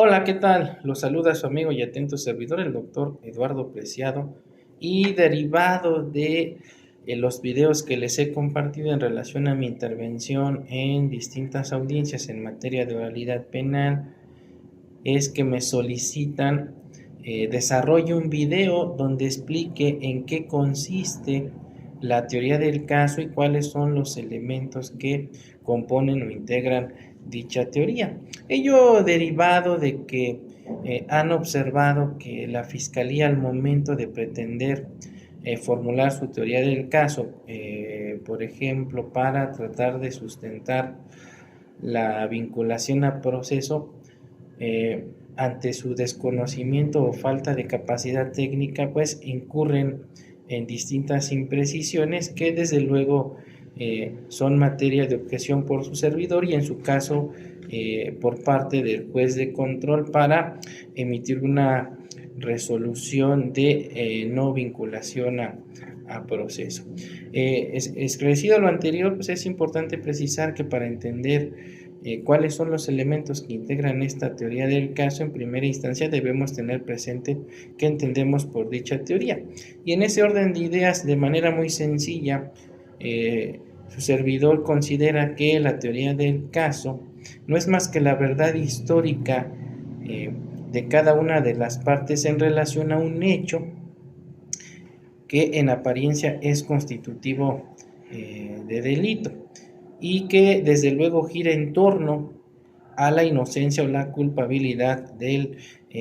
Hola, ¿qué tal? Los saluda su amigo y atento servidor, el doctor Eduardo Preciado, y derivado de los videos que les he compartido en relación a mi intervención en distintas audiencias en materia de oralidad penal, es que me solicitan desarrolle un video donde explique en qué consiste la teoría del caso y cuáles son los elementos que componen o integran dicha teoría. Ello derivado de que han observado que la Fiscalía al momento de pretender formular su teoría del caso, por ejemplo, para tratar de sustentar la vinculación a proceso, ante su desconocimiento o falta de capacidad técnica, pues incurren en distintas imprecisiones que desde luego son materia de objeción por su servidor y en su caso por parte del juez de control para emitir una resolución de no vinculación a proceso. Esclarecido lo anterior, pues es importante precisar que para entender cuáles son los elementos que integran esta teoría del caso, en primera instancia debemos tener presente qué entendemos por dicha teoría. Y en ese orden de ideas, de manera muy sencilla, su servidor considera que la teoría del caso no es más que la verdad histórica de cada una de las partes en relación a un hecho que en apariencia es constitutivo de delito y que desde luego gira en torno a la inocencia o la culpabilidad del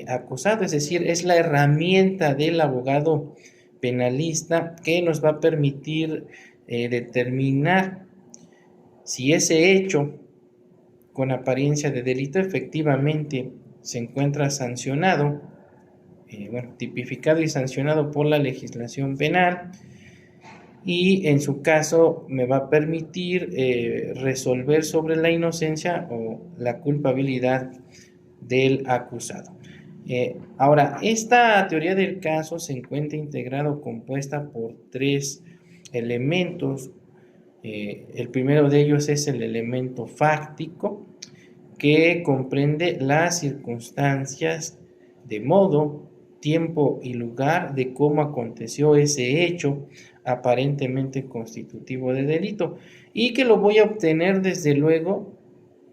acusado, es decir, es la herramienta del abogado penalista que nos va a permitir determinar si ese hecho con apariencia de delito efectivamente se encuentra sancionado, tipificado y sancionado por la legislación penal, y en su caso me va a permitir resolver sobre la inocencia o la culpabilidad del acusado. Ahora, esta teoría del caso se encuentra integrada o compuesta por tres elementos. El primero de ellos es el elemento fáctico, que comprende las circunstancias de modo, tiempo y lugar de cómo aconteció ese hecho aparentemente constitutivo de delito, y que lo voy a obtener desde luego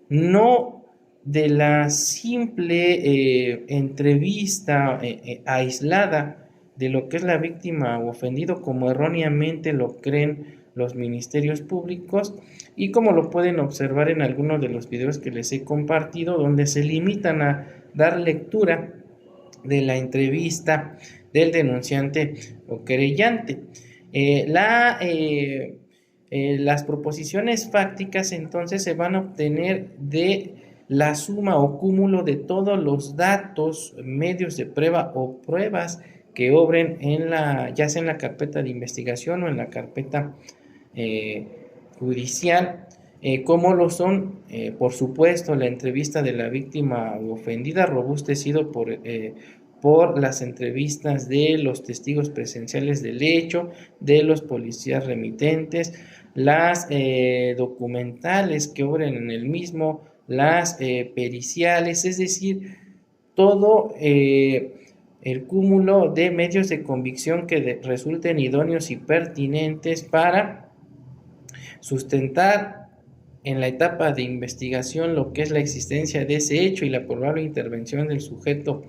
no de la simple entrevista aislada de lo que es la víctima o ofendido, como erróneamente lo creen los ministerios públicos y como lo pueden observar en algunos de los videos que les he compartido, donde se limitan a dar lectura de la entrevista del denunciante o querellante. Las proposiciones fácticas entonces se van a obtener de la suma o cúmulo de todos los datos, medios de prueba o pruebas que obren ya sea en la carpeta de investigación o en la carpeta eh, judicial, como lo son, por supuesto, la entrevista de la víctima ofendida, robustecido por las entrevistas de los testigos presenciales del hecho, de los policías remitentes, las documentales que obren en el mismo, las periciales, es decir, todo el cúmulo de medios de convicción que resulten idóneos y pertinentes para sustentar en la etapa de investigación lo que es la existencia de ese hecho y la probable intervención del sujeto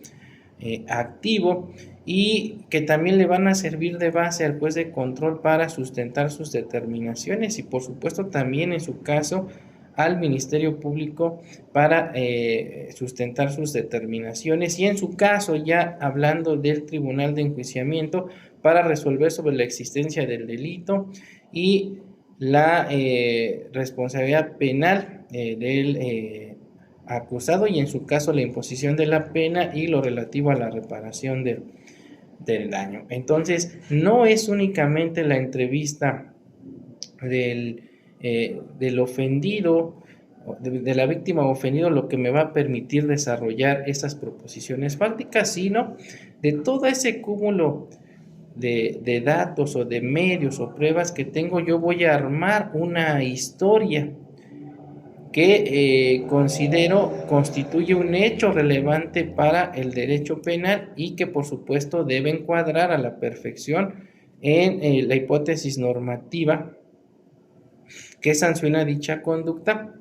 activo, y que también le van a servir de base al juez de control para sustentar sus determinaciones y por supuesto también en su caso al Ministerio Público para sustentar sus determinaciones, y en su caso ya hablando del Tribunal de Enjuiciamiento para resolver sobre la existencia del delito y la responsabilidad penal del acusado, y en su caso la imposición de la pena y lo relativo a la reparación del daño. Entonces, no es únicamente la entrevista del ofendido, de la víctima ofendido, lo que me va a permitir desarrollar esas proposiciones fácticas, sino de todo ese cúmulo de datos o de medios o pruebas que tengo, yo voy a armar una historia que considero constituye un hecho relevante para el derecho penal y que por supuesto debe encuadrar a la perfección en la hipótesis normativa que sanciona dicha conducta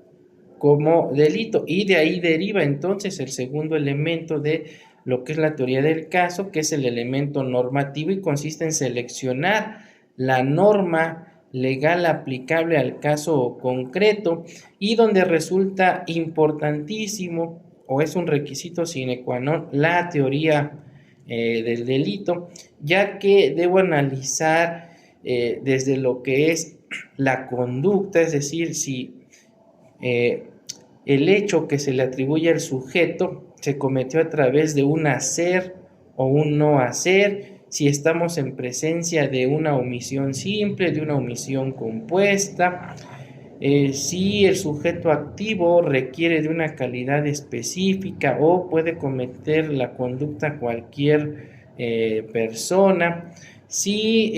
como delito, y de ahí deriva entonces el segundo elemento de lo que es la teoría del caso, que es el elemento normativo, y consiste en seleccionar la norma legal aplicable al caso concreto, y donde resulta importantísimo o es un requisito sine qua non la teoría del delito, ya que debo analizar desde lo que es la conducta, es decir, si el hecho que se le atribuye al sujeto se cometió a través de un hacer o un no hacer, si estamos en presencia de una omisión simple, de una omisión compuesta, si el sujeto activo requiere de una calidad específica o puede cometer la conducta cualquier persona, si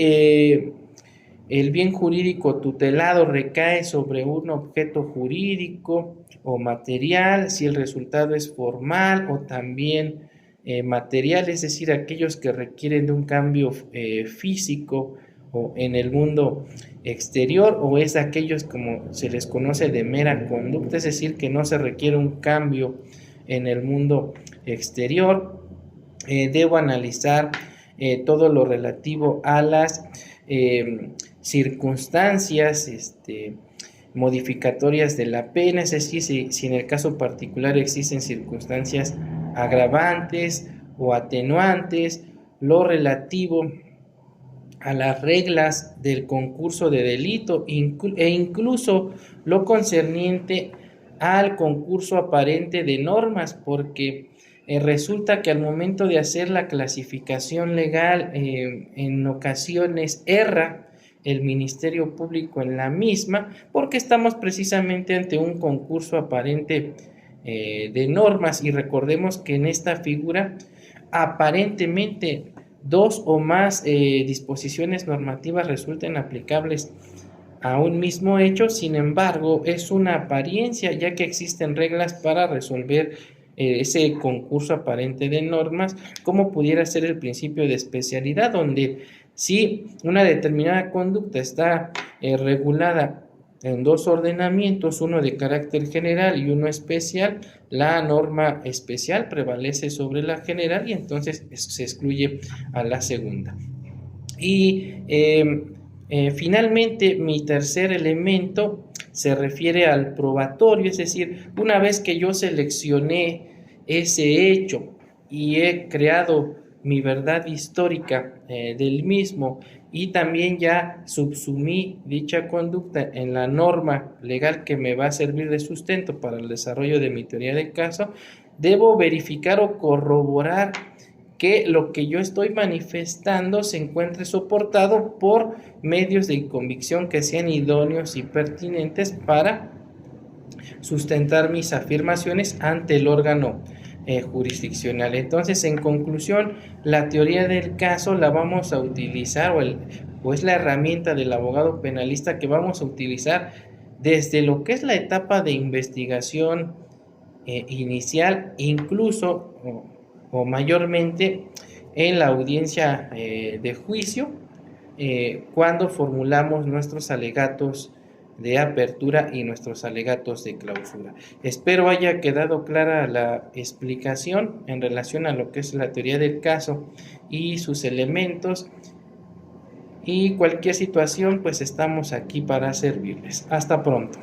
el bien jurídico tutelado recae sobre un objeto jurídico o material, si el resultado es formal o también material, es decir, aquellos que requieren de un cambio físico o en el mundo exterior, o es aquellos como se les conoce de mera conducta, es decir, que no se requiere un cambio en el mundo exterior. Debo analizar todo lo relativo a las circunstancias modificatorias de la pena, es decir, si en el caso particular existen circunstancias agravantes o atenuantes, lo relativo a las reglas del concurso de delito e incluso lo concerniente al concurso aparente de normas, porque resulta que al momento de hacer la clasificación legal en ocasiones erra el Ministerio Público en la misma, porque estamos precisamente ante un concurso aparente de normas, y recordemos que en esta figura aparentemente dos o más disposiciones normativas resulten aplicables a un mismo hecho. Sin embargo, es una apariencia, ya que existen reglas para resolver ese concurso aparente de normas, como pudiera ser el principio de especialidad, donde si una determinada conducta está regulada en dos ordenamientos, uno de carácter general y uno especial, la norma especial prevalece sobre la general y entonces se excluye a la segunda. Y finalmente, mi tercer elemento se refiere al probatorio, es decir, una vez que yo seleccioné ese hecho y he creado mi verdad histórica del mismo, y también ya subsumí dicha conducta en la norma legal que me va a servir de sustento para el desarrollo de mi teoría del caso, debo verificar o corroborar que lo que yo estoy manifestando se encuentre soportado por medios de convicción que sean idóneos y pertinentes para sustentar mis afirmaciones ante el órgano jurisdiccional. Entonces, en conclusión, la teoría del caso la vamos a utilizar, o es la herramienta del abogado penalista que vamos a utilizar desde lo que es la etapa de investigación inicial, incluso o mayormente en la audiencia de juicio, cuando formulamos nuestros alegatos de apertura y nuestros alegatos de clausura. Espero haya quedado clara la explicación en relación a lo que es la teoría del caso y sus elementos, y cualquier situación pues estamos aquí para servirles. Hasta pronto.